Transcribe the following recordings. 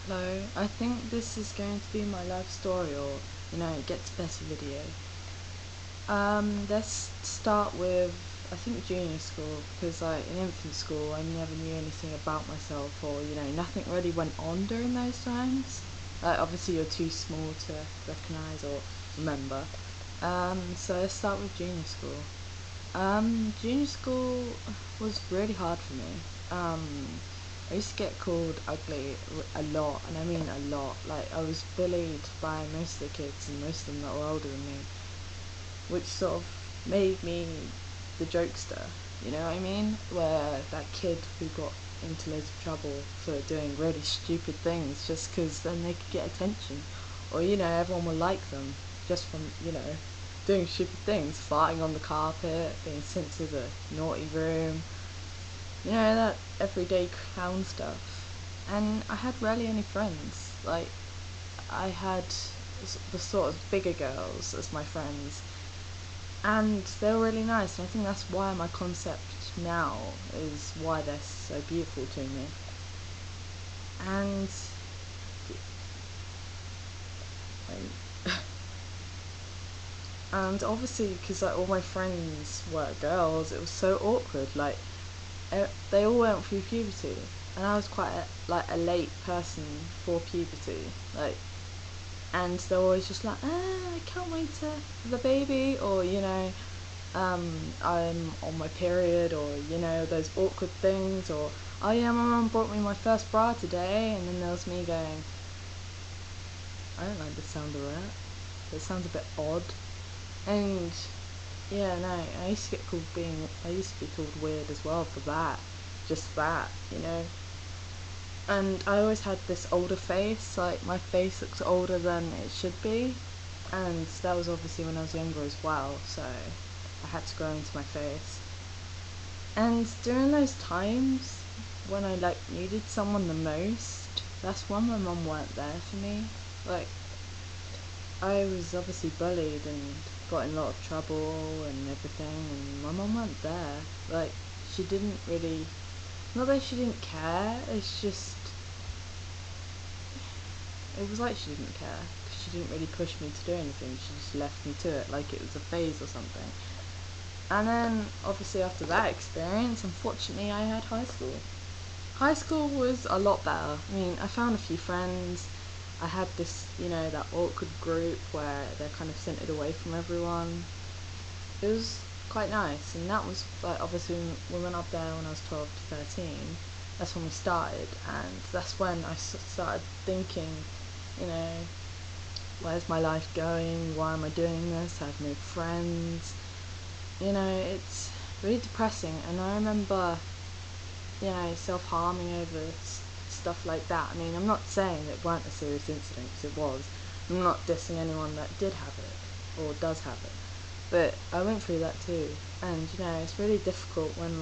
Hello, I think this is going to be my life story, or, it gets better video. Let's start with, I think, junior school, because in infant school I never knew anything about myself, or, nothing really went on during those times. Obviously you're too small to recognise or remember. So let's start with junior school. Junior school was really hard for me. I used to get called ugly a lot, and I mean a lot. Like, I was bullied by most of the kids, and most of them that were older than me, which sort of made me the jokester, you know what I mean? Where that kid who got into loads of trouble for doing really stupid things just because then they could get attention, or, everyone will like them just from, doing stupid things, farting on the carpet, being sent to the naughty room, that everyday clown stuff. And I had rarely any friends. Like, I had the sort of bigger girls as my friends, and they were really nice, and I think that's why my concept now is why they're so beautiful to me. And and obviously, because all my friends were girls, it was so awkward. Like, they all went through puberty, and I was quite a late person for puberty. And they're always just like, I can't wait to have the baby, or I'm on my period, or those awkward things, or oh yeah, my mum brought me my first bra today, and then there was me going, I don't like the sound of that. It sounds a bit odd. And yeah, no, I used to be called weird as well for that, just that, And I always had this older face, like my face looks older than it should be, and that was obviously when I was younger as well, so I had to grow into my face. And during those times when I needed someone the most, that's when my mum weren't there for me. Like, I was obviously bullied and got in a lot of trouble and everything, and my mum weren't there. Like, she didn't really, not that she didn't care, it's just, it was like she didn't care, because she didn't really push me to do anything. She just left me to it like it was a phase or something. And then obviously after that experience, unfortunately, I had high school. High school was a lot better. I mean, I found a few friends. I had this, that awkward group where they're kind of centered away from everyone. It was quite nice, and that was obviously we went up there when I was 12 to 13. That's when we started, and that's when I started thinking, where's my life going? Why am I doing this? I have no friends. It's really depressing, and I remember, self-harming over stuff like that. I mean, I'm not saying it weren't a serious incident, because it was. I'm not dissing anyone that did have it, or does have it. But I went through that too, and, it's really difficult when,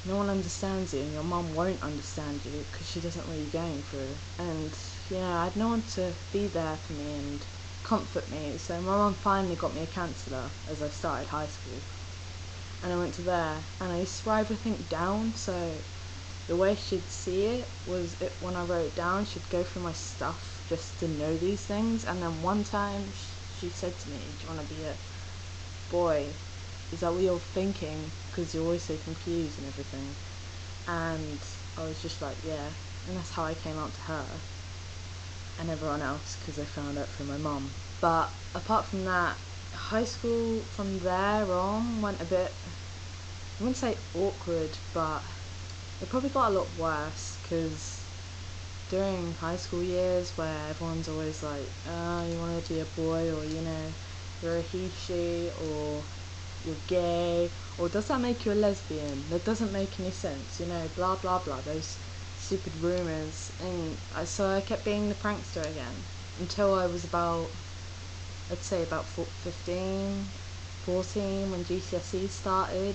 no one understands you, and your mum won't understand you, because she doesn't know what you're going through. And, I had no one to be there for me and comfort me, so my mum finally got me a counsellor as I started high school. And I went to there, and I used to write everything down, so the way she'd see it was when I wrote it down, she'd go through my stuff just to know these things. And then one time she said to me, do you want to be a boy? Is that what you're thinking? Because you're always so confused and everything. And I was just like, yeah. And that's how I came out to her and everyone else, because I found out through my mum. But apart from that, high school from there on went a bit, I wouldn't say awkward, but it probably got a lot worse, because during high school years where everyone's always like, you want to be a boy, or you're a he, she, or you're gay, or does that make you a lesbian? That doesn't make any sense, blah blah blah, those stupid rumours. And so I kept being the prankster again until I was about, I'd say about 15, 14, when GCSE started.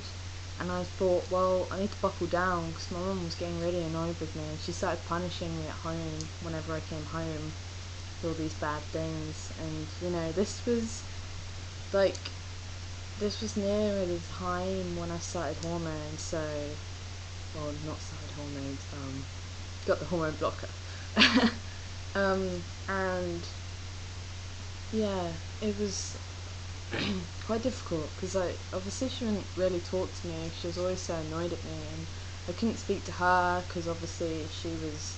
And I thought, well, I need to buckle down, because my mum was getting really annoyed with me, and she started punishing me at home whenever I came home for all these bad things. And this was near the time when I started hormones, got the hormone blocker. And yeah, it was quite difficult because obviously she wouldn't really talk to me. She was always so annoyed at me, and I couldn't speak to her because obviously she was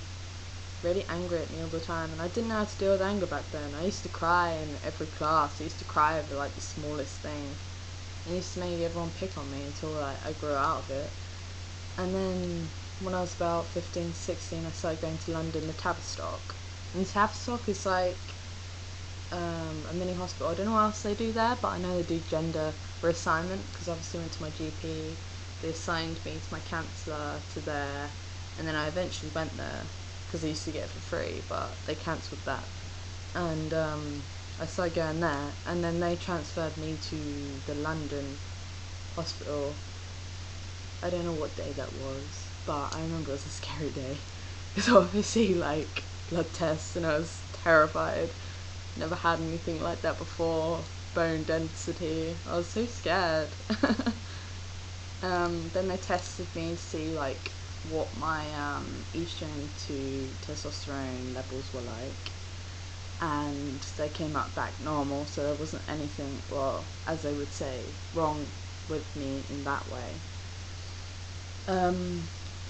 really angry at me all the time, and I didn't know how to deal with anger back then. I used to cry in every class. I used to cry over like the smallest thing. I used to make everyone pick on me until I grew out of it. And then when I was about 15, 16, I started going to London, the Tavistock. And Tavistock is like a mini hospital. I don't know what else they do there, but I know they do gender reassignment because obviously I went to my GP. They assigned me to my counsellor to there, and then I eventually went there because I used to get it for free, but they cancelled that. And I started going there, and then they transferred me to the London hospital. I don't know what day that was, but I remember it was a scary day because obviously like blood tests, and I was terrified. Never had anything like that before. Bone density. I was so scared. Then they tested me to see like what my estrogen to testosterone levels were like, and they came up back normal, so there wasn't anything, well, as they would say, wrong with me in that way.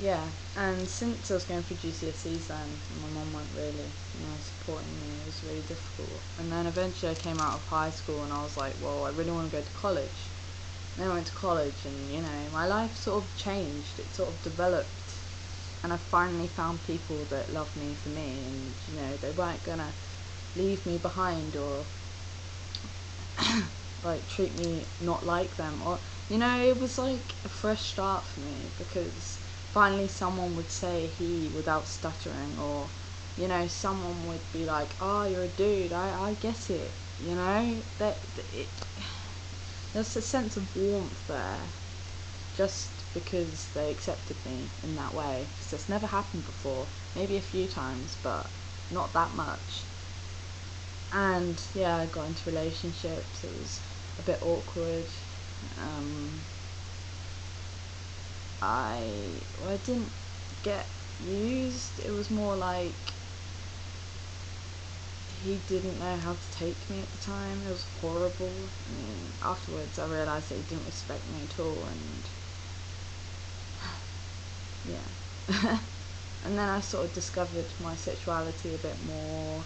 Yeah, and since I was going through GCSEs then, my mum weren't really, supporting me. It was really difficult. And then eventually I came out of high school and I was like, well, I really want to go to college. And then I went to college and, my life sort of changed. It sort of developed. And I finally found people that loved me for me, and, they weren't going to leave me behind or like treat me not like them, or it was like a fresh start for me because finally someone would say he without stuttering, or someone would be like, oh, you're a dude, I get it, there's a sense of warmth there just because they accepted me in that way, because that's never happened before, maybe a few times but not that much. And yeah, I got into relationships. It was a bit awkward. I didn't get used. It was more like he didn't know how to take me at the time. It was horrible. Afterwards I realised that he didn't respect me at all, and yeah. And then I sort of discovered my sexuality a bit more.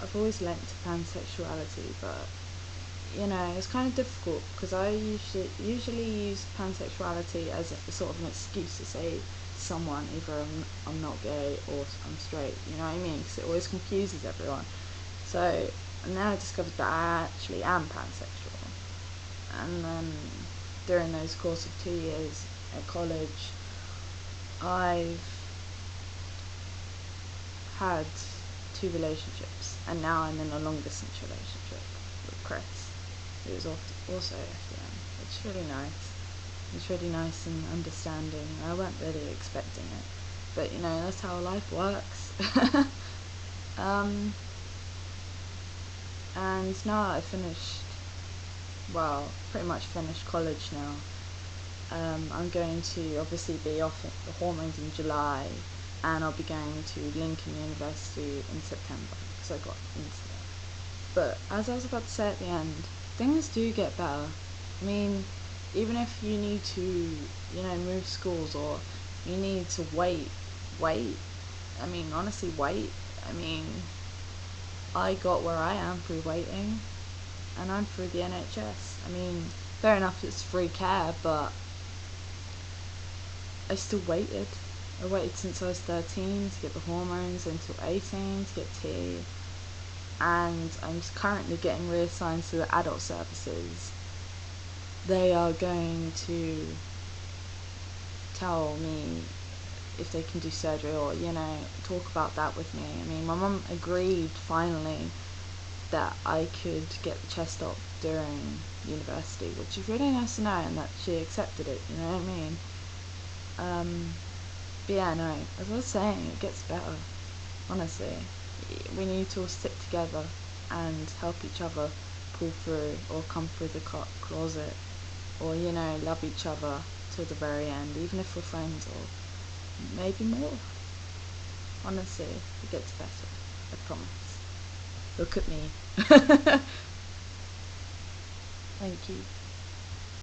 I've always lent to pansexuality, but it's kind of difficult because I usually use pansexuality as a sort of an excuse to say to someone either I'm not gay or I'm straight, you know what I mean? Because it always confuses everyone. So, and then I discovered that I actually am pansexual. And then during those course of 2 years at college, I've had 2 relationships, and now I'm in a long distance relationship with Chris, who is also FDM. It's really nice. It's really nice and understanding. I weren't really expecting it, but that's how life works. And now I finished, pretty much finished college now. I'm going to obviously be off the hormones in July, and I'll be going to Lincoln University in September because I got into that. But as I was about to say at the end, things do get better. I mean, even if you need to, move schools, or you need to wait. I mean, honestly, wait. I mean, I got where I am through waiting, and I'm through the NHS. I mean, fair enough, it's free care, but I still waited. I waited since I was 13 to get the hormones, until 18 to get T, and I'm currently getting reassigned to the adult services. They are going to tell me if they can do surgery, or talk about that with me. I mean, my mum agreed finally that I could get the chest up during university, which is really nice to know, and that she accepted it, you know what I mean? But yeah, no, as I was saying, it gets better, honestly. We need to all stick together and help each other pull through, or come through the closet, or love each other till the very end, even if we're friends, or maybe more. Honestly, it gets better, I promise. Look at me. Thank you.